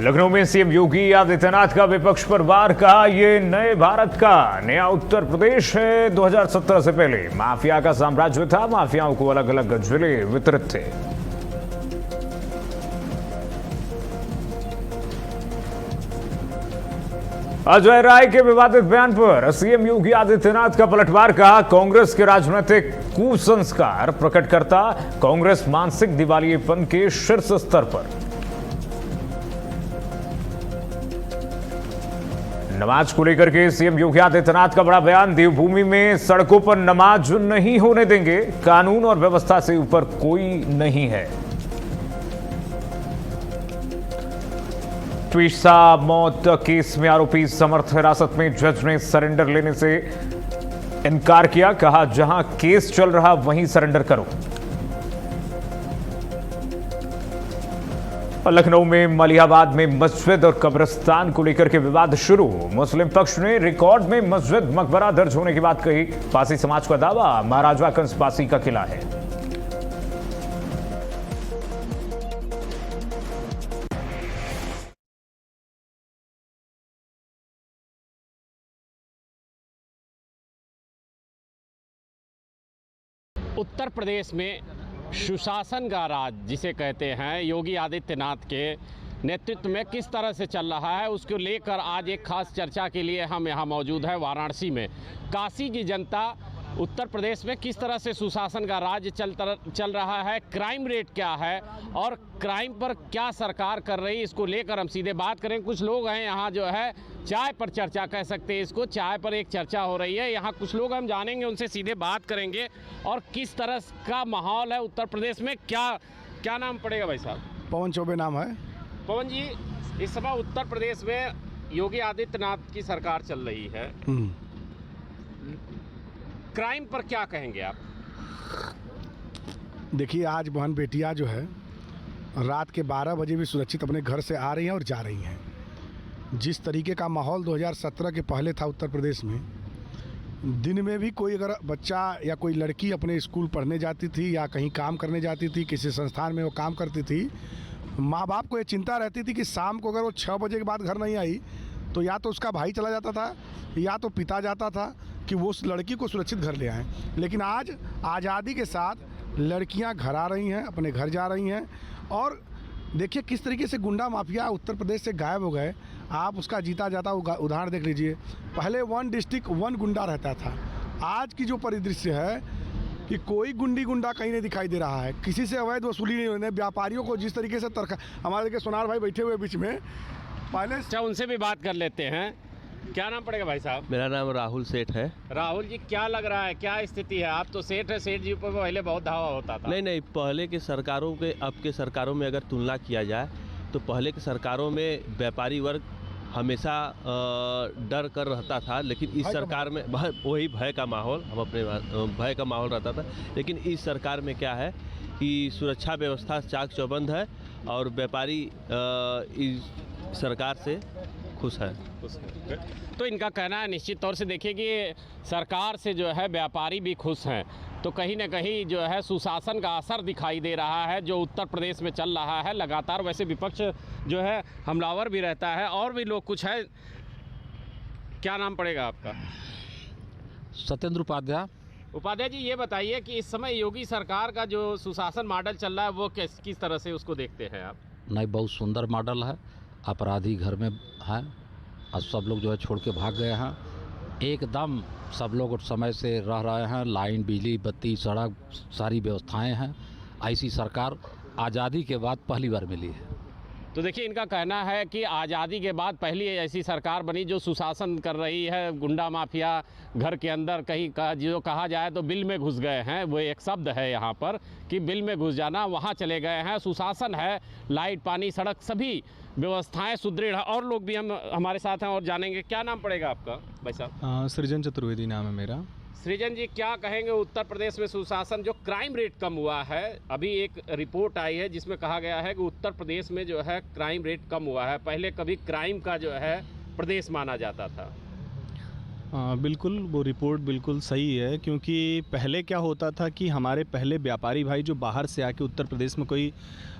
लखनऊ में सीएम योगी आदित्यनाथ का विपक्ष पर वार कहा, ये नए भारत का नया उत्तर प्रदेश है। 2017 से पहले माफिया का साम्राज्य था, माफियाओं को अलग अलग जिले वितरित थे। अजय राय के विवादित बयान पर सीएम योगी आदित्यनाथ का पलटवार, कहा कांग्रेस के राजनीतिक कुसंस्कार प्रकट करता कांग्रेस मानसिक दिवालियेपन के शीर्ष स्तर पर। नमाज को लेकर के सीएम योगी आदित्यनाथ का बड़ा बयान, देवभूमि में सड़कों पर नमाज नहीं होने देंगे, कानून और व्यवस्था से ऊपर कोई नहीं है। ट्वीसा मौत केस में आरोपी समर्थ हिरासत में, जज ने सरेंडर लेने से इनकार किया, कहा जहां केस चल रहा वहीं सरेंडर करो। लखनऊ में मलिहाबाद में मस्जिद और कब्रिस्तान को लेकर के विवाद शुरू, मुस्लिम पक्ष ने रिकॉर्ड में मस्जिद मकबरा दर्ज होने की बात कही। पासी समाज का दावा, महाराजा कंस पासी का किला है। उत्तर प्रदेश में सुशासन का राज जिसे कहते हैं, योगी आदित्यनाथ के नेतृत्व में किस तरह से चल रहा है, उसको लेकर आज एक खास चर्चा के लिए हम यहाँ मौजूद हैं वाराणसी में। काशी की जनता उत्तर प्रदेश में किस तरह से सुशासन का राज चल रहा है, क्राइम रेट क्या है और क्राइम पर क्या सरकार कर रही है, इसको लेकर हम सीधे बात करें। कुछ लोग हैं यहाँ जो है चाय पर चर्चा कह सकते हैं इसको, चाय पर एक चर्चा हो रही है। यहाँ कुछ लोग हम जानेंगे, उनसे सीधे बात करेंगे और किस तरह का माहौल है उत्तर प्रदेश में। क्या नाम पड़ेगा भाई साहब? पवन चौबे नाम है। पवन जी, इस समय उत्तर प्रदेश में योगी आदित्यनाथ की सरकार चल रही है, क्राइम पर क्या कहेंगे आप? देखिए, आज बहन बेटियां जो है रात के 12 बजे भी सुरक्षित अपने घर से आ रही हैं और जा रही हैं। जिस तरीके का माहौल 2017 के पहले था उत्तर प्रदेश में, दिन में भी कोई अगर बच्चा या कोई लड़की अपने स्कूल पढ़ने जाती थी या कहीं काम करने जाती थी, किसी संस्थान में वो काम करती थी, माँ बाप को ये चिंता रहती थी कि शाम को अगर वो 6 बजे के बाद घर नहीं आई तो या तो उसका भाई चला जाता था या तो पिता जाता था कि वो उस लड़की को सुरक्षित घर ले आएँ। लेकिन आज आज़ादी के साथ लड़कियां घर आ रही हैं, अपने घर जा रही हैं। और देखिए किस तरीके से गुंडा माफिया उत्तर प्रदेश से गायब हो गए। आप उसका जीता जाता उदाहरण देख लीजिए। पहले 1 डिस्ट्रिक्ट 1 गुंडा रहता था। आज की जो परिदृश्य है कि कोई गुंडा कहीं नहीं दिखाई दे रहा है, किसी से अवैध वसूली नहीं होने, व्यापारियों को जिस तरीके से हमारे देखिए सोनार भाई बैठे हुए बीच में, पहले अच्छा उनसे भी बात कर लेते हैं। क्या नाम पड़ेगा भाई साहब? मेरा नाम राहुल सेठ है। राहुल जी, क्या लग रहा है, क्या स्थिति है? आप तो सेठ है, सेठ जी पर पहले बहुत धावा होता था। नहीं, पहले के सरकारों के अब के सरकारों में अगर तुलना किया जाए तो पहले के सरकारों में व्यापारी वर्ग हमेशा डर कर रहता था, लेकिन इस सरकार में वही भय का माहौल, हम अपने भय का माहौल रहता था। लेकिन इस सरकार में क्या है कि सुरक्षा व्यवस्था चाक चौबंद है और व्यापारी इस सरकार से खुश है। तो इनका कहना है निश्चित तौर से देखिए कि सरकार से जो है व्यापारी भी खुश हैं, तो कहीं ना कहीं जो है सुशासन का असर दिखाई दे रहा है जो उत्तर प्रदेश में चल रहा है लगातार। वैसे विपक्ष जो है हमलावर भी रहता है और भी लोग कुछ है। क्या नाम पड़ेगा आपका? सत्येंद्र उपाध्याय। उपाध्याय जी, ये बताइए कि इस समय योगी सरकार का जो सुशासन मॉडल चल रहा है वो किस तरह से उसको देखते हैं आप? नहीं, बहुत सुंदर मॉडल है। अपराधी घर में हैं और सब लोग जो है छोड़ के भाग गए हैं। एकदम सब लोग समय से रह रहे हैं, लाइन, बिजली, बत्ती, सड़क, सारी व्यवस्थाएं हैं। ऐसी सरकार आज़ादी के बाद पहली बार मिली है। तो देखिए, इनका कहना है कि आज़ादी के बाद पहली ऐसी सरकार बनी जो सुशासन कर रही है। गुंडा माफिया घर के अंदर कहीं जो कहा जाए तो बिल में घुस गए हैं, वो एक शब्द है यहाँ पर कि बिल में घुस जाना, वहाँ चले गए हैं। सुशासन है, लाइट, पानी, सड़क, सभी व्यवस्थाएं सुदृढ़ है। और लोग भी हमारे साथ हैं और जानेंगे। क्या नाम पड़ेगा आपका भाई साहब? सृजन चतुर्वेदी नाम है मेरा। सृजन जी, क्या कहेंगे उत्तर प्रदेश में सुशासन, जो क्राइम रेट कम हुआ है? अभी एक रिपोर्ट आई है जिसमें कहा गया है कि उत्तर प्रदेश में जो है क्राइम रेट कम हुआ है। पहले कभी क्राइम का जो है प्रदेश माना जाता था। बिल्कुल, वो रिपोर्ट बिल्कुल सही है, क्योंकि पहले क्या होता था कि हमारे पहले व्यापारी भाई जो बाहर से आके उत्तर प्रदेश में कोई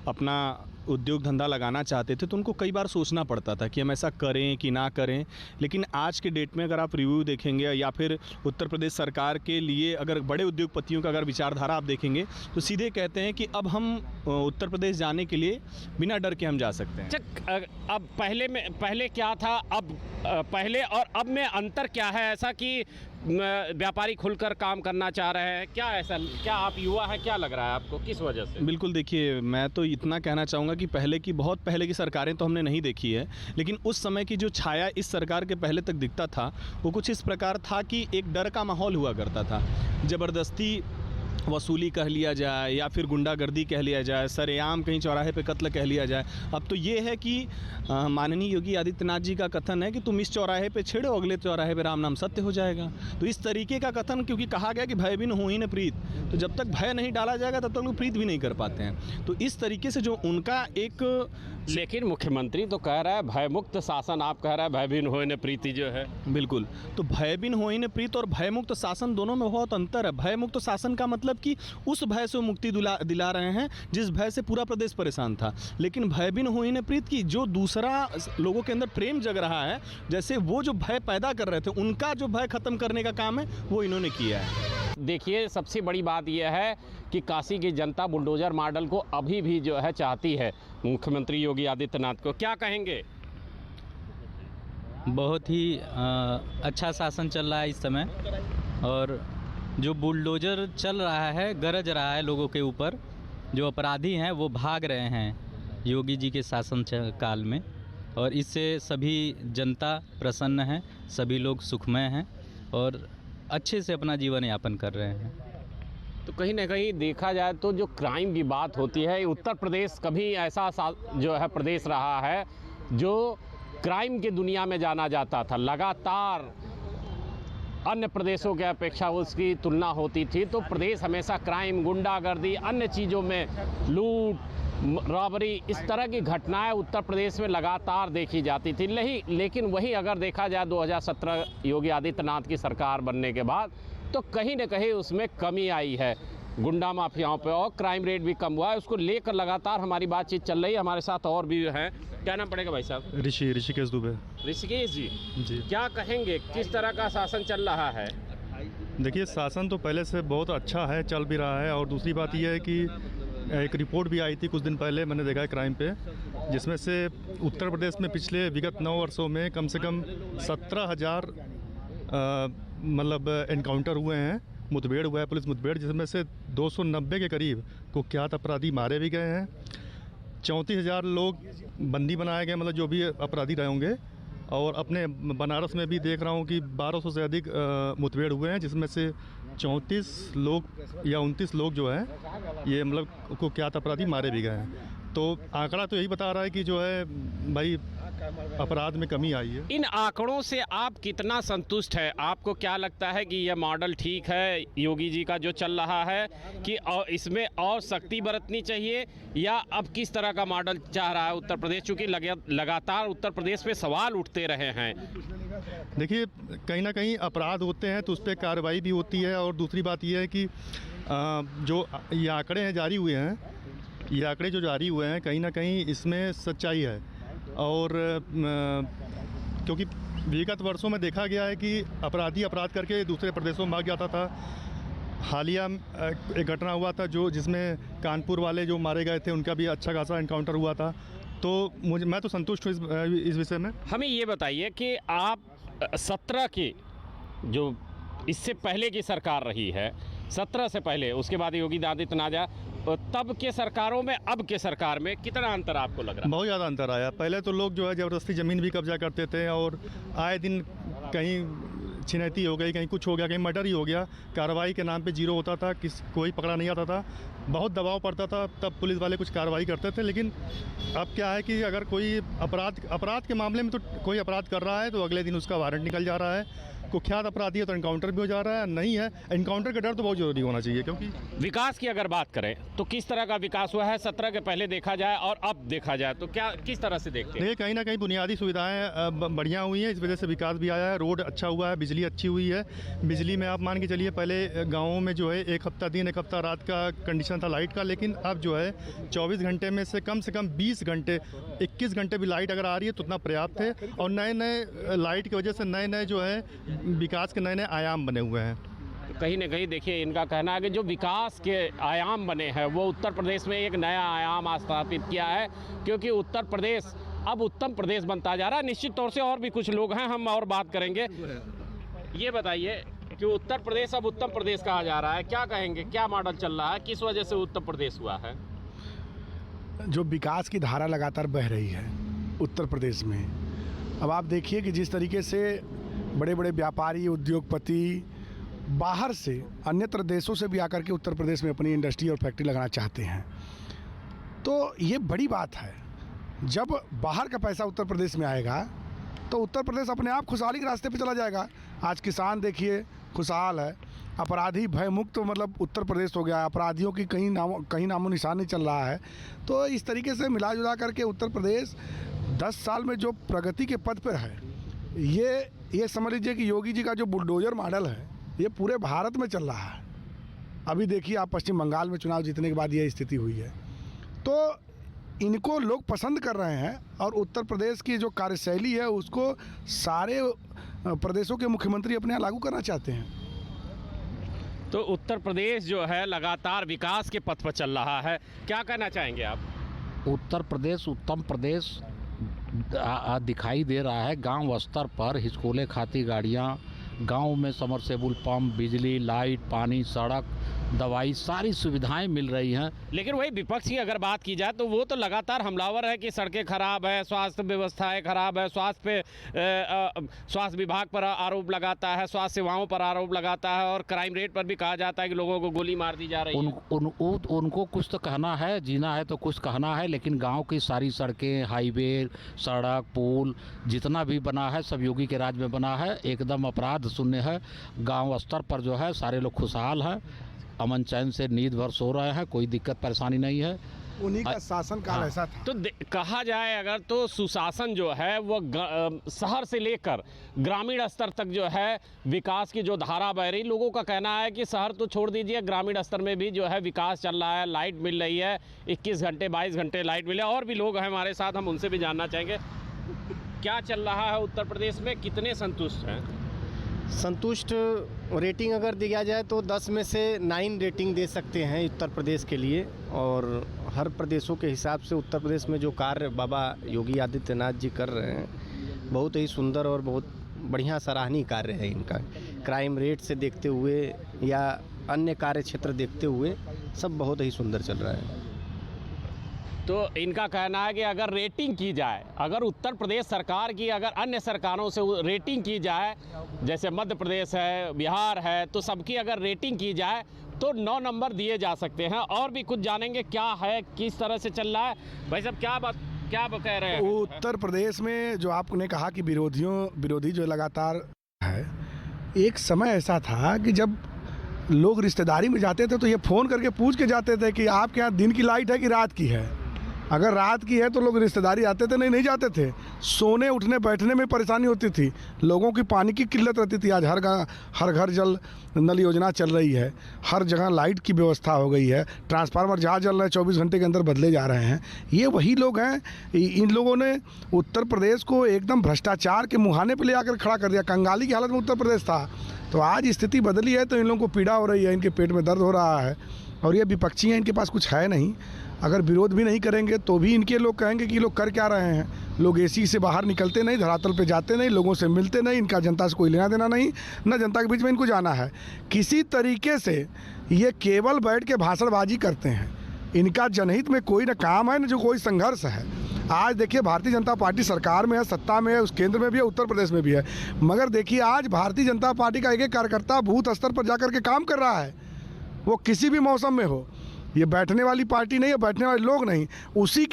अपना उद्योग धंधा लगाना चाहते थे तो उनको कई बार सोचना पड़ता था कि हम ऐसा करें कि ना करें। लेकिन आज के डेट में अगर आप रिव्यू देखेंगे या फिर उत्तर प्रदेश सरकार के लिए अगर बड़े उद्योगपतियों का अगर विचारधारा आप देखेंगे तो सीधे कहते हैं कि अब हम उत्तर प्रदेश जाने के लिए बिना डर के हम जा सकते हैं। अब पहले क्या था, अब पहले और अब में अंतर क्या है ऐसा कि व्यापारी खुलकर काम करना चाह रहे हैं? क्या आप युवा है, क्या लग रहा है आपको, किस वजह से? बिल्कुल, देखिए मैं तो इतना कहना चाहूँगा कि बहुत पहले की सरकारें तो हमने नहीं देखी है, लेकिन उस समय की जो छाया इस सरकार के पहले तक दिखता था वो कुछ इस प्रकार था कि एक डर का माहौल हुआ करता था। ज़बरदस्ती वसूली कह लिया जाए या फिर गुंडागर्दी कह लिया जाए, सरेआम कहीं चौराहे पे कत्ल कह लिया जाए। अब तो ये है कि माननीय योगी आदित्यनाथ जी का कथन है कि तुम इस चौराहे पे छेड़ो, अगले चौराहे पे राम नाम सत्य हो जाएगा। तो इस तरीके का कथन, क्योंकि कहा गया कि भय बिन होई न प्रीत, तो जब तक भय नहीं डाला जाएगा तब तक लोग प्रीत भी नहीं कर पाते हैं। तो इस तरीके से जो उनका एक, लेकिन मुख्यमंत्री तो कह रहा है भयमुक्त शासन, आप कह रहा है भय बिन होई न प्रीति जो है। बिल्कुल, तो भय बिन होई न प्रीत और भयमुक्त शासन दोनों में बहुत अंतर है। भयमुक्त शासन का मतलब कि उस भय से मुक्ति दिला रहे हैं जिस भय से पूरा प्रदेश परेशान था। लेकिन भय बिन होई न प्रीत की जो दूसरा लोगों के अंदर प्रेम जग रहा है, जैसे वो जो भय पैदा कर रहे थे उनका जो भय खत्म करने का काम है वो इन्होंने किया है। देखिए, सबसे बड़ी बात यह है कि काशी की जनता बुलडोजर मॉडल को अभी भी जो है चाहती है मुख्यमंत्री योगी आदित्यनाथ को। क्या कहेंगे? बहुत ही अच्छा शासन चल रहा है इस समय, और जो बुलडोजर चल रहा है, गरज रहा है लोगों के ऊपर, जो अपराधी हैं वो भाग रहे हैं योगी जी के शासन काल में, और इससे सभी जनता प्रसन्न है, सभी लोग सुखमय हैं और अच्छे से अपना जीवन यापन कर रहे हैं। तो कहीं ना कहीं देखा जाए तो जो क्राइम की बात होती है, उत्तर प्रदेश कभी ऐसा जो है प्रदेश रहा है जो क्राइम की दुनिया में जाना जाता था। लगातार अन्य प्रदेशों के अपेक्षा उसकी तुलना होती थी, तो प्रदेश हमेशा क्राइम, गुंडागर्दी, अन्य चीज़ों में लूट, रॉबरी, इस तरह की घटनाएं उत्तर प्रदेश में लगातार देखी जाती थी। लेकिन वही अगर देखा जाए 2017 योगी आदित्यनाथ की सरकार बनने के बाद तो कहीं न कहीं उसमें कमी आई है गुंडा माफियाओं पे, और क्राइम रेट भी कम हुआ है। उसको लेकर लगातार हमारी बातचीत चल रही है। हमारे साथ और भी हैं। क्या नाम पड़ेगा भाई साहब? ऋषिकेश दुबे। ऋषिकेश जी, जी क्या कहेंगे, किस तरह का शासन चल रहा है? देखिए, शासन तो पहले से बहुत अच्छा है, चल भी रहा है। और दूसरी बात यह है कि एक रिपोर्ट भी आई थी कुछ दिन पहले, मैंने देखा है क्राइम पे, जिसमें से उत्तर प्रदेश में पिछले विगत 9 वर्षों में कम से कम 17,000 मतलब एनकाउंटर हुए हैं, मुठभेड़ हुआ है, पुलिस मुठभेड़, जिसमें से 290 के करीब कुख्यात अपराधी मारे भी गए हैं। 34,000 लोग बंदी बनाए गए, मतलब जो भी अपराधी रहे होंगे। और अपने बनारस में भी देख रहा हूँ कि 1200 से अधिक मुठभेड़ हुए हैं, जिसमें से 34 लोग या 29 लोग जो हैं ये मतलब कुख्यात अपराधी मारे भी गए हैं। तो आंकड़ा तो यही बता रहा है कि जो है भाई अपराध में कमी आई है। इन आंकड़ों से आप कितना संतुष्ट है? आपको क्या लगता है कि यह मॉडल ठीक है योगी जी का जो चल रहा है, कि और इसमें और सख्ती बरतनी चाहिए, या अब किस तरह का मॉडल चाह रहा है उत्तर प्रदेश, चूँकि लगातार उत्तर प्रदेश पे सवाल उठते रहे हैं? देखिए, कहीं ना कहीं अपराध होते हैं तो उस पर कार्रवाई भी होती है। और दूसरी बात यह है कि जो ये आंकड़े हैं जारी हुए हैं, ये आंकड़े जो जारी हुए हैं कहीं ना कहीं इसमें सच्चाई है। और क्योंकि विगत वर्षों में देखा गया है कि अपराधी अपराध करके दूसरे प्रदेशों में भाग जाता था। हालिया एक घटना हुआ था जिसमें कानपुर वाले जो मारे गए थे, उनका भी अच्छा खासा एनकाउंटर हुआ था। तो मैं तो संतुष्ट हूँ इस विषय में। हमें ये बताइए कि आप 17 की जो इससे पहले की सरकार रही है, 17 से पहले, उसके बाद योगी आदित्यनाथ आया, तब के सरकारों में अब के सरकार में कितना अंतर आपको लग रहा है? बहुत ज़्यादा अंतर आया। पहले तो लोग जो है ज़बरदस्ती ज़मीन भी कब्जा करते थे, और आए दिन कहीं छिनैती हो गई, कहीं कुछ हो गया, कहीं मर्डर ही हो गया। कार्रवाई के नाम पे जीरो होता था, कोई पकड़ा नहीं आता था, बहुत दबाव पड़ता था, तब पुलिस वाले कुछ कार्रवाई करते थे। लेकिन अब क्या है कि अगर कोई अपराध के मामले में तो कोई अपराध कर रहा है तो अगले दिन उसका वारंट निकल जा रहा है। कुख्यात अपराधी है तो एनकाउंटर भी हो जा रहा है, नहीं है एनकाउंटर का डर तो बहुत ज़रूरी होना चाहिए। क्योंकि विकास की अगर बात करें तो किस तरह का विकास हुआ है 17 के पहले देखा जाए और अब देखा जाए तो क्या किस तरह से देखते हैं? देखिए कहीं ना कहीं बुनियादी सुविधाएं बढ़िया हुई हैं, इस वजह से विकास भी आया है। रोड अच्छा हुआ है, बिजली अच्छी हुई है। बिजली में आप मान के चलिए पहले गाँवों में जो है एक हफ्ता दिन एक हफ्ता रात का कंडीशन था लाइट का, लेकिन अब जो है 24 घंटे में से कम 20 घंटे 21 घंटे भी लाइट अगर आ रही है तो उतना पर्याप्त है। और नए नए लाइट की वजह से नए नए जो है विकास के नए नए आयाम बने हुए हैं। कहीं ना कहीं देखिए इनका कहना है कि जो विकास के आयाम बने हैं वो उत्तर प्रदेश में एक नया आयाम स्थापित किया है, क्योंकि उत्तर प्रदेश अब उत्तम प्रदेश बनता जा रहा है। निश्चित तौर से और भी कुछ लोग हैं, हम और बात करेंगे। ये बताइए कि उत्तर प्रदेश अब उत्तम प्रदेश कहा जा रहा है, क्या कहेंगे, क्या मॉडल चल रहा है, किस वजह से उत्तर प्रदेश हुआ है? जो विकास की धारा लगातार बह रही है उत्तर प्रदेश में, अब आप देखिए कि जिस तरीके से बड़े बड़े व्यापारी उद्योगपति बाहर से अन्यत्र देशों से भी आकर के उत्तर प्रदेश में अपनी इंडस्ट्री और फैक्ट्री लगाना चाहते हैं, तो ये बड़ी बात है। जब बाहर का पैसा उत्तर प्रदेश में आएगा तो उत्तर प्रदेश अपने आप खुशहाली के रास्ते पे चला जाएगा। आज किसान देखिए खुशहाल है, अपराधी भय मुक्त मतलब उत्तर प्रदेश हो गया, अपराधियों की कहीं नामो निशान नहीं चल रहा है। तो इस तरीके से मिला जुला करके उत्तर प्रदेश 10 साल में जो प्रगति के पथ पर है, ये समझ लीजिए कि योगी जी का जो बुलडोजर मॉडल है ये पूरे भारत में चल रहा है। अभी देखिए आप पश्चिम बंगाल में चुनाव जीतने के बाद ये स्थिति हुई है, तो इनको लोग पसंद कर रहे हैं और उत्तर प्रदेश की जो कार्यशैली है उसको सारे प्रदेशों के मुख्यमंत्री अपने यहाँ लागू करना चाहते हैं। तो उत्तर प्रदेश जो है लगातार विकास के पथ पर चल रहा है, क्या कहना चाहेंगे आप? उत्तर प्रदेश उत्तम प्रदेश दिखाई दे रहा है। गांव स्तर पर हिचकोले खाती गाड़ियां, गांव में समरसेबुल पंप, बिजली, लाइट, पानी, सड़क, दवाई, सारी सुविधाएं मिल रही हैं। लेकिन वही विपक्ष की अगर बात की जाए तो वो तो लगातार हमलावर है कि सड़कें खराब है, स्वास्थ्य व्यवस्थाएं खराब है, स्वास्थ्य विभाग पर आरोप लगाता है, स्वास्थ्य सेवाओं पर आरोप लगाता है और क्राइम रेट पर भी कहा जाता है कि लोगों को गोली मार दी जा रही है। उनको कुछ तो कहना है, जीना है तो कुछ कहना है, लेकिन गाँव की सारी सड़कें, हाईवे, सड़क, पुल जितना भी बना है सब योगी के राज में बना है। एकदम अपराध शून्य है। गाँव स्तर पर जो है सारे लोग खुशहाल हैं, अमन चैन से नींद भर सो रहे हैं, कोई दिक्कत परेशानी नहीं है। उन्हीं का शासन काल ऐसा था। तो कहा जाए अगर तो सुशासन जो है वो शहर से लेकर ग्रामीण स्तर तक जो है विकास की जो धारा बह रही, लोगों का कहना है कि शहर तो छोड़ दीजिए, ग्रामीण स्तर में भी जो है विकास चल रहा है, लाइट मिल रही है, 21 घंटे 22 घंटे लाइट मिले। और भी लोग हैं हमारे साथ, हम उनसे भी जानना चाहेंगे क्या चल रहा है उत्तर प्रदेश में, कितने संतुष्ट हैं? संतुष्ट रेटिंग अगर दिया जाए तो 10 में से 9 रेटिंग दे सकते हैं उत्तर प्रदेश के लिए। और हर प्रदेशों के हिसाब से उत्तर प्रदेश में जो कार्य बाबा योगी आदित्यनाथ जी कर रहे हैं बहुत ही सुंदर और बहुत बढ़िया सराहनीय कार्य है इनका। क्राइम रेट से देखते हुए या अन्य कार्य क्षेत्र देखते हुए सब बहुत ही सुंदर चल रहा है। तो इनका कहना है कि अगर रेटिंग की जाए, अगर उत्तर प्रदेश सरकार की अगर अन्य सरकारों से रेटिंग की जाए, जैसे मध्य प्रदेश है, बिहार है, तो सबकी अगर रेटिंग की जाए तो 9 नंबर दिए जा सकते हैं। और भी कुछ जानेंगे क्या है, किस तरह से चल रहा है। भाई साहब क्या कह रहे हैं? उत्तर प्रदेश में जो आपने कहा कि विरोधी जो लगातार है, एक समय ऐसा था कि जब लोग रिश्तेदारी में जाते थे तो ये फ़ोन करके पूछ के जाते थे कि आपके यहाँ दिन की लाइट है कि रात की है। अगर रात की है तो लोग रिश्तेदारी आते थे, नहीं जाते थे। सोने उठने बैठने में परेशानी होती थी, लोगों की पानी की किल्लत रहती थी। आज हर घर जल नल योजना चल रही है, हर जगह लाइट की व्यवस्था हो गई है, ट्रांसफार्मर जहाँ जल रहे हैं 24 घंटे के अंदर बदले जा रहे हैं। ये वही लोग हैं, इन लोगों ने उत्तर प्रदेश को एकदम भ्रष्टाचार के मुहाने पर ले आकर खड़ा कर दिया। कंगाली की हालत में उत्तर प्रदेश था, तो आज स्थिति बदली है तो इन लोगों को पीड़ा हो रही है, इनके पेट में दर्द हो रहा है। और ये विपक्षी हैं, इनके पास कुछ है नहीं। अगर विरोध भी नहीं करेंगे तो भी इनके लोग कहेंगे कि लोग कर क्या रहे हैं। लोग एसी से बाहर निकलते नहीं, धरातल पे जाते नहीं, लोगों से मिलते नहीं, इनका जनता से कोई लेना देना नहीं, न जनता के बीच में इनको जाना है। किसी तरीके से ये केवल बैठ के भाषणबाजी करते हैं। इनका जनहित में कोई न काम है न जो कोई संघर्ष है। आज देखिए भारतीय जनता पार्टी सरकार में है, सत्ता में है, उस केंद्र में भी है, उत्तर प्रदेश में भी है। मगर देखिए आज भारतीय जनता पार्टी का एक कार्यकर्ता बूथ स्तर पर जाकर के काम कर रहा है, वो किसी भी मौसम में हो। ये बैठने वाली पार्टी नहीं है, बैठने वाले लोग नहीं। उसी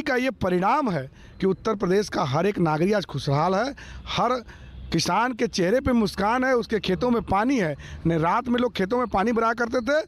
का ये परिणाम है कि उत्तर प्रदेश का हर एक नागरिक आज खुशहाल है। हर किसान के चेहरे पे मुस्कान है, उसके खेतों में पानी है। नहीं, रात में लोग खेतों में पानी भरा करते थे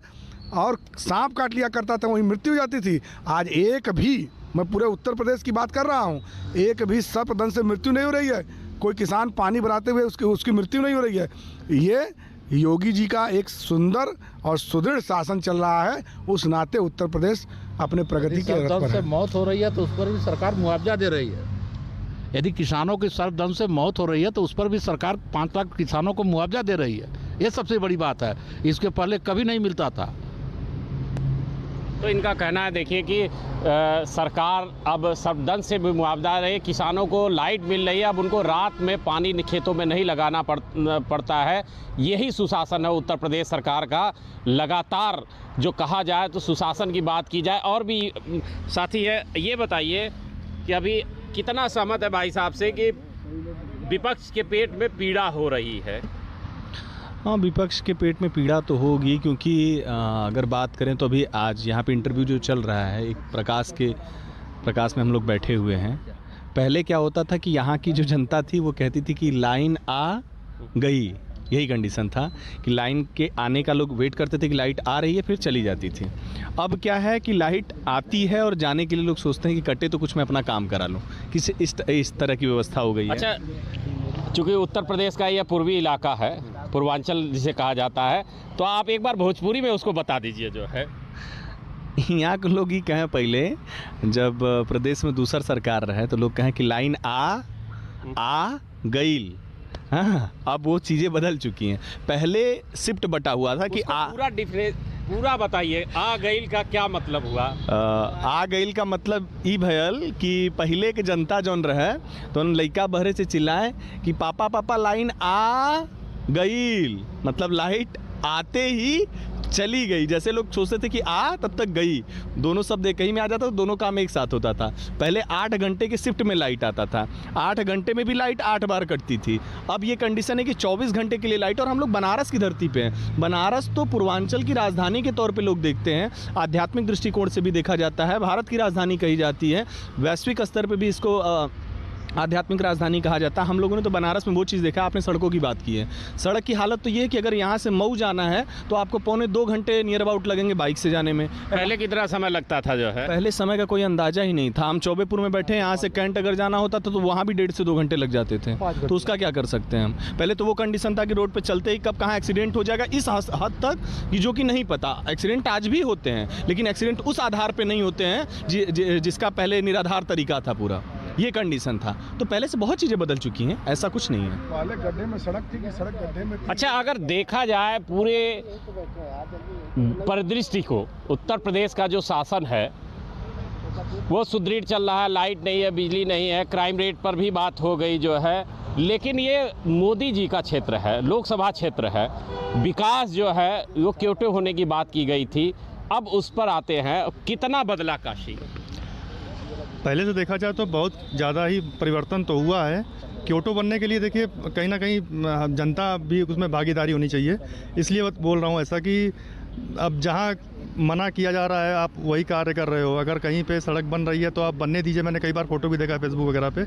और सांप काट लिया करता था, वहीं मृत्यु हो जाती थी। आज एक भी, मैं पूरे उत्तर प्रदेश की बात कर रहा हूँ, एक भी सर्पदंश से मृत्यु नहीं हो रही है। कोई किसान पानी भराते हुए उसकी मृत्यु नहीं हो रही है। ये योगी जी का एक सुंदर और सुदृढ़ शासन चल रहा है। उस नाते उत्तर प्रदेश अपने प्रगति के रथ पर है। मौत हो रही है तो उस पर भी सरकार मुआवजा दे रही है। यदि किसानों की सर्पदंश से मौत हो रही है तो उस पर भी सरकार 5 लाख किसानों को मुआवजा दे रही है। ये सबसे बड़ी बात है, इसके पहले कभी नहीं मिलता था। तो इनका कहना है देखिए कि सरकार अब सर्पदंश से भी मुआवजा रही, किसानों को लाइट मिल रही है, अब उनको रात में पानी खेतों में नहीं लगाना पड़ता है। यही सुशासन है उत्तर प्रदेश सरकार का। लगातार जो कहा जाए तो सुशासन की बात की जाए। और भी साथी है, ये बताइए कि अभी कितना सहमत है भाई साहब से कि विपक्ष के पेट में पीड़ा हो रही है? हाँ, विपक्ष के पेट में पीड़ा तो होगी, क्योंकि अगर बात करें तो अभी आज यहाँ पे इंटरव्यू जो चल रहा है, एक प्रकाश में हम लोग बैठे हुए हैं। पहले क्या होता था कि यहाँ की जो जनता थी वो कहती थी कि लाइन आ गई, यही कंडीशन था कि लाइन के आने का लोग वेट करते थे कि लाइट आ रही है फिर चली जाती थी। अब क्या है कि लाइट आती है और जाने के लिए लोग सोचते हैं कि कटे तो कुछ मैं अपना काम करा लूँ, किसी इस तरह की व्यवस्था हो गई है। अच्छा, चूँकि उत्तर प्रदेश का यह पूर्वी इलाका है, पूर्वांचल जिसे कहा जाता है, तो आप एक बार भोजपुरी में उसको बता दीजिए जो है। यहाँ के लोग ही कहें, पहले जब प्रदेश में दूसरा सरकार रहे तो लोग कहें कि लाइन आ गईल। हाँ, अब वो चीज़ें बदल चुकी हैं। पहले शिफ्ट बटा हुआ था कि पूरा बताइए, आ गईल का क्या मतलब हुआ? आ गईल का मतलब ई भयल कि पहले के जनता जौन रहे तो लइका बहरे से चिल्लाए कि पापा पापा लाइन आ गईल, मतलब लाइट आते ही चली गई। जैसे लोग सोचते थे कि आ तब तक गई, दोनों शब्द एक ही में आ जाता तो दोनों काम एक साथ होता था। पहले 8 घंटे के शिफ्ट में लाइट आता था, 8 घंटे में भी लाइट 8 बार कटती थी। अब ये कंडीशन है कि 24 घंटे के लिए लाइट। और हम लोग बनारस की धरती पे हैं। बनारस तो पूर्वांचल की राजधानी के तौर पे लोग देखते हैं, आध्यात्मिक दृष्टिकोण से भी देखा जाता है, भारत की राजधानी कही जाती है, वैश्विक स्तर पर भी इसको आध्यात्मिक राजधानी कहा जाता है। हम लोगों ने तो बनारस में वो चीज़ देखा। आपने सड़कों की बात की है, सड़क की हालत तो ये है कि अगर यहाँ से मऊ जाना है तो आपको 1.25 घंटे नियर अबाउट लगेंगे बाइक से जाने में। पहले कितना समय लगता था जो है? पहले समय का कोई अंदाजा ही नहीं था। हम चौबेपुर में बैठे, यहाँ से कैंट अगर जाना होता था तो वहाँ भी 1.5 से 2 घंटे लग जाते थे। तो उसका क्या कर सकते हैं हम? पहले तो वो कंडीशन था कि रोड पर चलते ही कब कहाँ एक्सीडेंट हो जाएगा, इस हद तक कि जो कि नहीं पता। एक्सीडेंट आज भी होते हैं, लेकिन एक्सीडेंट उस आधार पर नहीं होते हैं जिसका पहले निराधार तरीका था पूरा, ये कंडीशन था। तो पहले से बहुत चीज़ें बदल चुकी हैं, ऐसा कुछ नहीं है। पहले गड्ढे में सड़क थी कि सड़क गड्ढे में थी। अच्छा, अगर देखा जाए पूरे परिदृष्टि को, उत्तर प्रदेश का जो शासन है वो सुदृढ़ चल रहा है। लाइट नहीं है, बिजली नहीं है, क्राइम रेट पर भी बात हो गई जो है। लेकिन ये मोदी जी का क्षेत्र है, लोकसभा क्षेत्र है, विकास जो है वो क्योटे होने की बात की गई थी। अब उस पर आते हैं, कितना बदला काशी? पहले से देखा जाए तो बहुत ज़्यादा ही परिवर्तन तो हुआ है। क्योटो बनने के लिए देखिए कहीं ना कहीं जनता भी उसमें भागीदारी होनी चाहिए। इसलिए बोल रहा हूँ ऐसा कि अब जहाँ मना किया जा रहा है आप वही कार्य कर रहे हो। अगर कहीं पे सड़क बन रही है तो आप बनने दीजिए। मैंने कई बार फोटो भी देखा है फेसबुक वगैरह पे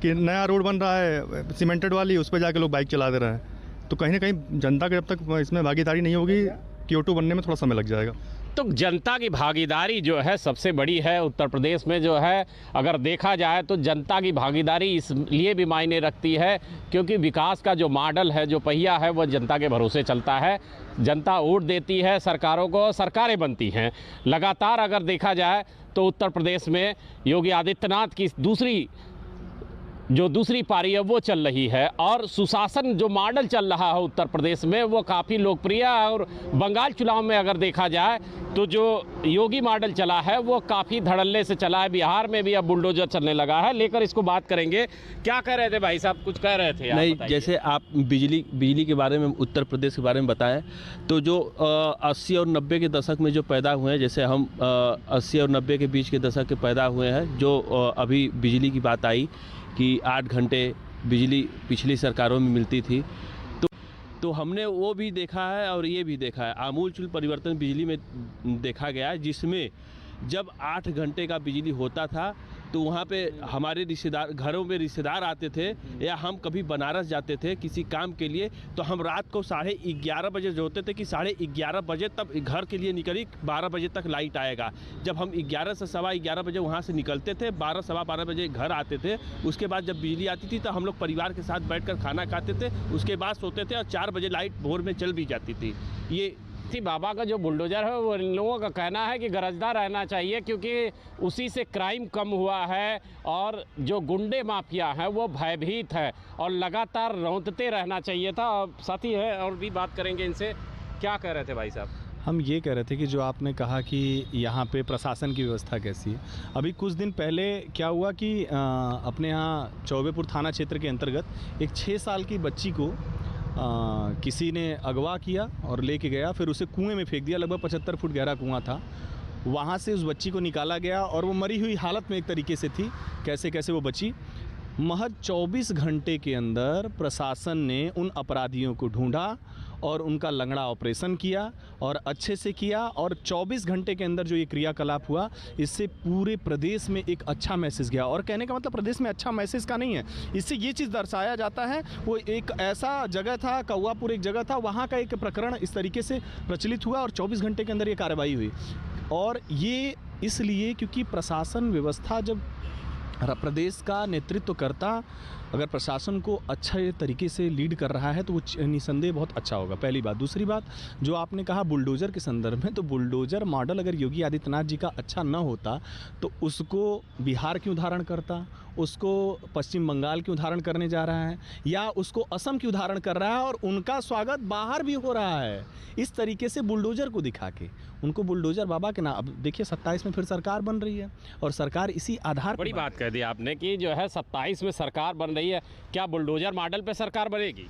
कि नया रोड बन रहा है सीमेंटेड वाली, उस पर जाके लोग बाइक चला दे रहे हैं। तो कहीं ना कहीं जनता के जब तक इसमें भागीदारी नहीं होगी, क्योटो बनने में थोड़ा समय लग जाएगा। तो जनता की भागीदारी जो है सबसे बड़ी है उत्तर प्रदेश में जो है। अगर देखा जाए तो जनता की भागीदारी इसलिए भी मायने रखती है क्योंकि विकास का जो मॉडल है, जो पहिया है, वह जनता के भरोसे चलता है। जनता वोट देती है सरकारों को, सरकारें बनती हैं। लगातार अगर देखा जाए तो उत्तर प्रदेश में योगी आदित्यनाथ की दूसरी पारी है वो चल रही है और सुशासन जो मॉडल चल रहा है उत्तर प्रदेश में वो काफ़ी लोकप्रिय है। और बंगाल चुनाव में अगर देखा जाए तो जो योगी मॉडल चला है वो काफ़ी धड़ल्ले से चला है। बिहार में भी अब बुलडोजर चलने लगा है। लेकर इसको बात करेंगे। क्या कह रहे थे भाई साहब, कुछ कह रहे थे? नहीं, जैसे आप बिजली के बारे में, उत्तर प्रदेश के बारे में बताएं तो जो 80 और 90 के दशक में जो पैदा हुए हैं, जैसे हम 80 और 90 के बीच के दशक के पैदा हुए हैं, जो अभी बिजली की बात आई कि 8 घंटे बिजली पिछली सरकारों में मिलती थी, तो हमने वो भी देखा है और ये भी देखा है। आमूलचूल परिवर्तन बिजली में देखा गया है, जिसमें जब 8 घंटे का बिजली होता था तो वहाँ पे हमारे रिश्तेदार घरों में रिश्तेदार आते थे, या हम कभी बनारस जाते थे किसी काम के लिए, तो हम रात को 11:30 बजे जो होते थे कि 11:30 बजे तब घर के लिए निकली, 12 बजे तक लाइट आएगा। जब हम 11 से 11:15 बजे वहाँ से निकलते थे, 12 सवा 12 बजे घर आते थे। उसके बाद जब बिजली आती थी तो हम लोग परिवार के साथ बैठकर खाना खाते थे, उसके बाद सोते थे, और 4 बजे लाइट भोर में चल भी जाती थी। ये बाबा का जो बुलडोजर है वो इन लोगों का कहना है कि गरजदार रहना चाहिए, क्योंकि उसी से क्राइम कम हुआ है और जो गुंडे माफिया हैं वो भयभीत है और लगातार रौंदते रहना चाहिए था। साथी है और भी बात करेंगे इनसे। क्या कह रहे थे भाई साहब? हम ये कह रहे थे कि जो आपने कहा कि यहाँ पे प्रशासन की व्यवस्था कैसी है, अभी कुछ दिन पहले क्या हुआ कि अपने यहाँ चौबेपुर थाना क्षेत्र के अंतर्गत एक 6 साल की बच्ची को किसी ने अगवा किया और लेके गया, फिर उसे कुएं में फेंक दिया। लगभग 75 फुट गहरा कुआं था। वहाँ से उस बच्ची को निकाला गया और वो मरी हुई हालत में एक तरीके से थी। कैसे कैसे वो बची। महज 24 घंटे के अंदर प्रशासन ने उन अपराधियों को ढूंढा और उनका लंगड़ा ऑपरेशन किया और अच्छे से किया, और 24 घंटे के अंदर जो ये क्रियाकलाप हुआ, इससे पूरे प्रदेश में एक अच्छा मैसेज गया। और कहने का मतलब प्रदेश में अच्छा मैसेज का नहीं है, इससे ये चीज़ दर्शाया जाता है, वो एक ऐसा जगह था, कौआपुर एक जगह था, वहाँ का एक प्रकरण इस तरीके से प्रचलित हुआ और 24 घंटे के अंदर ये कार्रवाई हुई। और ये इसलिए क्योंकि प्रशासन व्यवस्था जब प्रदेश का नेतृत्व करता, अगर प्रशासन को अच्छे तरीके से लीड कर रहा है तो वो निसंदेह बहुत अच्छा होगा। पहली बात। दूसरी बात, जो आपने कहा बुलडोज़र के संदर्भ में, तो बुलडोज़र मॉडल अगर योगी आदित्यनाथ जी का अच्छा न होता तो उसको बिहार क्यों धारण करता, उसको पश्चिम बंगाल क्यों धारण करने जा रहा है, या उसको असम क्यों धारण कर रहा है, और उनका स्वागत बाहर भी हो रहा है इस तरीके से बुलडोज़र को दिखा के। उनको बुलडोज़र बाबा के नाम, अब देखिए 27 में फिर सरकार बन रही है और सरकार इसी आधार। बड़ी बात कह दी आपने कि जो है 27 में सरकार बन रही है। क्या बुलडोजर मॉडल पे सरकार बनेगी?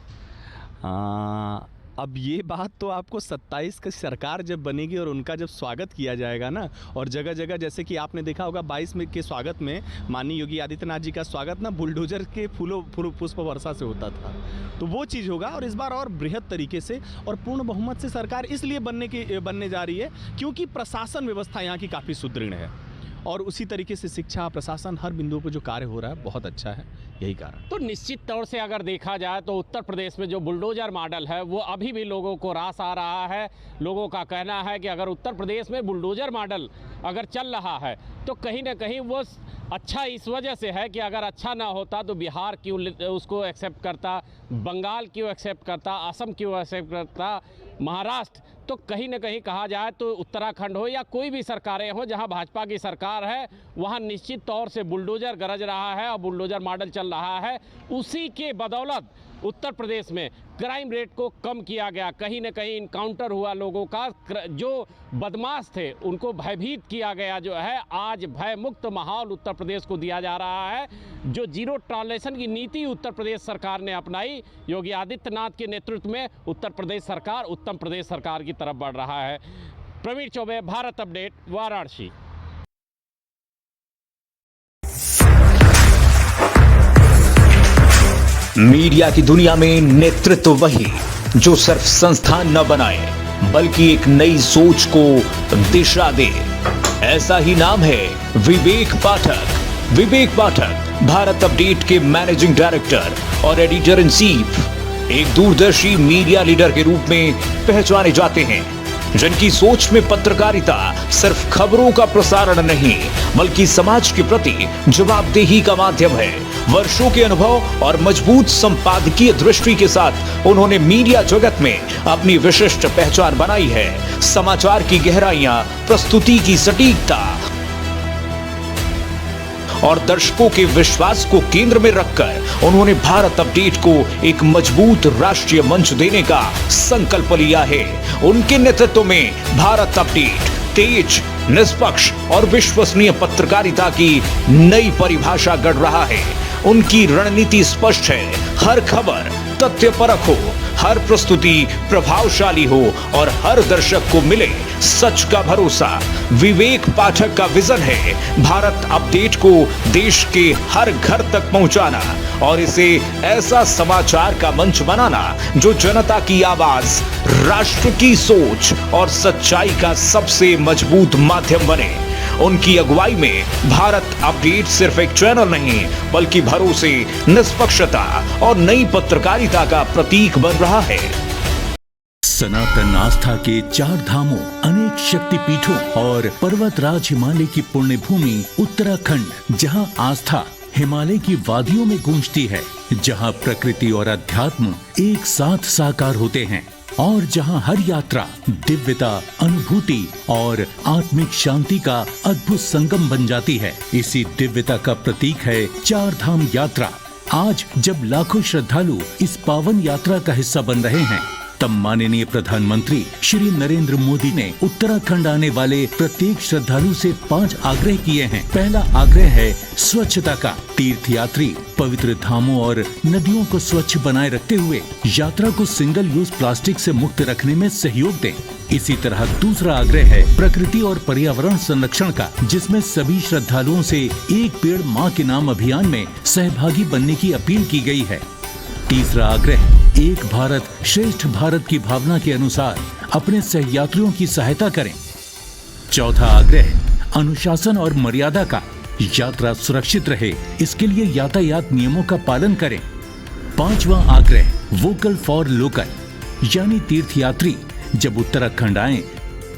अब ये बात तो आपको 27 की सरकार जब बनेगी और उनका जब स्वागत किया जाएगा ना, और जगह जगह जैसे कि आपने देखा होगा 22 में के स्वागत में माननीय योगी आदित्यनाथ जी का स्वागत ना बुलडोजर के पुष्प वर्षा से होता था, तो वो चीज़ होगा। और इस बार और बृहद तरीके से और पूर्ण बहुमत से सरकार इसलिए बनने जा रही है क्योंकि प्रशासन व्यवस्था यहाँ की काफ़ी सुदृढ़ है, और उसी तरीके से शिक्षा प्रशासन हर बिंदु पर जो कार्य हो रहा है बहुत अच्छा है, यही कारण। तो निश्चित तौर से अगर देखा जाए तो उत्तर प्रदेश में जो बुलडोजर मॉडल है वो अभी भी लोगों को रास आ रहा है। लोगों का कहना है कि अगर उत्तर प्रदेश में बुलडोजर मॉडल अगर चल रहा है तो कहीं ना कहीं वो अच्छा इस वजह से है कि अगर अच्छा ना होता तो बिहार क्यों उसको एक्सेप्ट करता, बंगाल क्यों एक्सेप्ट करता, असम क्यों एक्सेप्ट करता, महाराष्ट्र। तो कहीं ना कहीं कहा जाए तो उत्तराखंड हो या कोई भी सरकारें हो जहां भाजपा की सरकार है, वहां निश्चित तौर से बुलडोजर गरज रहा है और बुलडोजर मॉडल चल रहा है। उसी के बदौलत उत्तर प्रदेश में क्राइम रेट को कम किया गया। कहीं ना कहीं इनकाउंटर हुआ लोगों का, जो बदमाश थे उनको भयभीत किया गया। जो है आज भय मुक्त माहौल उत्तर प्रदेश को दिया जा रहा है। जो जीरो टॉलरेशन की नीति उत्तर प्रदेश सरकार ने अपनाई, योगी आदित्यनाथ के नेतृत्व में उत्तर प्रदेश सरकार उत्तम प्रदेश सरकार की तरफ बढ़ रहा है। प्रवीण चौबे, भारत अपडेट, वाराणसी। मीडिया की दुनिया में नेतृत्व वही जो सिर्फ संस्थान न बनाए बल्कि एक नई सोच को दिशा दे। ऐसा ही नाम है विवेक पाठक। विवेक पाठक भारत अपडेट के मैनेजिंग डायरेक्टर और एडिटर इन चीफ एक दूरदर्शी मीडिया लीडर के रूप में पहचाने जाते हैं, जिनकी सोच में पत्रकारिता सिर्फ खबरों का प्रसारण नहीं बल्कि समाज के प्रति जवाबदेही का माध्यम है। वर्षों के अनुभव और मजबूत संपादकीय दृष्टि के साथ उन्होंने मीडिया जगत में अपनी विशिष्ट पहचान बनाई है। समाचार की गहराइयां, प्रस्तुति की सटीकता और दर्शकों के विश्वास को केंद्र में रखकर उन्होंने भारत अपडेट को एक मजबूत राष्ट्रीय मंच देने का संकल्प लिया है। उनके नेतृत्व में भारत अपडेट तेज, निष्पक्ष और विश्वसनीय पत्रकारिता की नई परिभाषा गढ़ रहा है। उनकी रणनीति स्पष्ट है, हर खबर तथ्यपरक हो, हर प्रस्तुति प्रभावशाली हो और हर दर्शक को मिले सच का भरोसा। विवेक पाठक का विजन है भारत अपडेट को देश के हर घर तक पहुंचाना और इसे ऐसा समाचार का मंच बनाना जो जनता की आवाज, राष्ट्र की सोच और सच्चाई का सबसे मजबूत माध्यम बने। उनकी अगुवाई में भारत अपडेट सिर्फ एक चैनल नहीं बल्कि भरोसे, निष्पक्षता और नई पत्रकारिता का प्रतीक बन रहा है। सनातन आस्था के 4 धामों, अनेक शक्तिपीठों और पर्वतराज हिमालय की पुण्य भूमि उत्तराखंड, जहां आस्था हिमालय की वादियों में गूंजती है, जहां प्रकृति और अध्यात्म एक साथ साकार होते हैं और जहां हर यात्रा दिव्यता, अनुभूति और आत्मिक शांति का अद्भुत संगम बन जाती है। इसी दिव्यता का प्रतीक है 4 धाम यात्रा। आज जब लाखों श्रद्धालु इस पावन यात्रा का हिस्सा बन रहे हैं, तब माननीय प्रधानमंत्री श्री नरेंद्र मोदी ने उत्तराखंड आने वाले प्रत्येक श्रद्धालु से 5 आग्रह किए हैं। पहला आग्रह है स्वच्छता का। तीर्थयात्री पवित्र धामों और नदियों को स्वच्छ बनाए रखते हुए यात्रा को सिंगल यूज प्लास्टिक से मुक्त रखने में सहयोग दें। इसी तरह दूसरा आग्रह है प्रकृति और पर्यावरण संरक्षण का, जिसमें सभी श्रद्धालुओं से एक पेड़ माँ के नाम अभियान में सहभागी बनने की अपील की गई है। तीसरा आग्रह एक भारत श्रेष्ठ भारत की भावना के अनुसार अपने सहयात्रियों की सहायता करें। चौथा आग्रह अनुशासन और मर्यादा का। यात्रा सुरक्षित रहे, इसके लिए यातायात नियमों का पालन करें। पांचवा आग्रह वोकल फॉर लोकल, यानी तीर्थयात्री जब उत्तराखंड आएं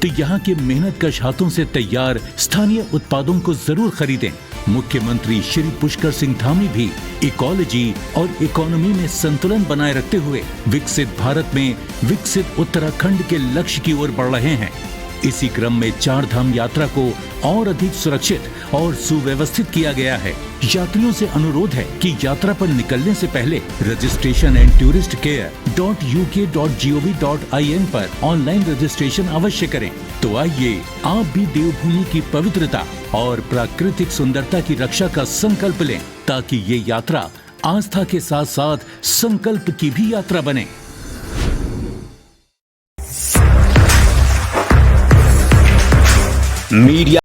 तो यहाँ के मेहनतकश हाथों से तैयार स्थानीय उत्पादों को जरूर खरीदें। मुख्यमंत्री श्री पुष्कर सिंह धामी भी इकोलॉजी और इकोनॉमी में संतुलन बनाए रखते हुए विकसित भारत में विकसित उत्तराखंड के लक्ष्य की ओर बढ़ रहे हैं। इसी क्रम में 4 धाम यात्रा को और अधिक सुरक्षित और सुव्यवस्थित किया गया है। यात्रियों से अनुरोध है कि यात्रा पर निकलने से पहले रजिस्ट्रेशन एंड टूरिस्ट care.uk.gov.in पर ऑनलाइन रजिस्ट्रेशन अवश्य करें। तो आइए आप भी देवभूमि की पवित्रता और प्राकृतिक सुंदरता की रक्षा का संकल्प लें, ताकि ये यात्रा आस्था के साथ साथ संकल्प की भी यात्रा बने। मीडिया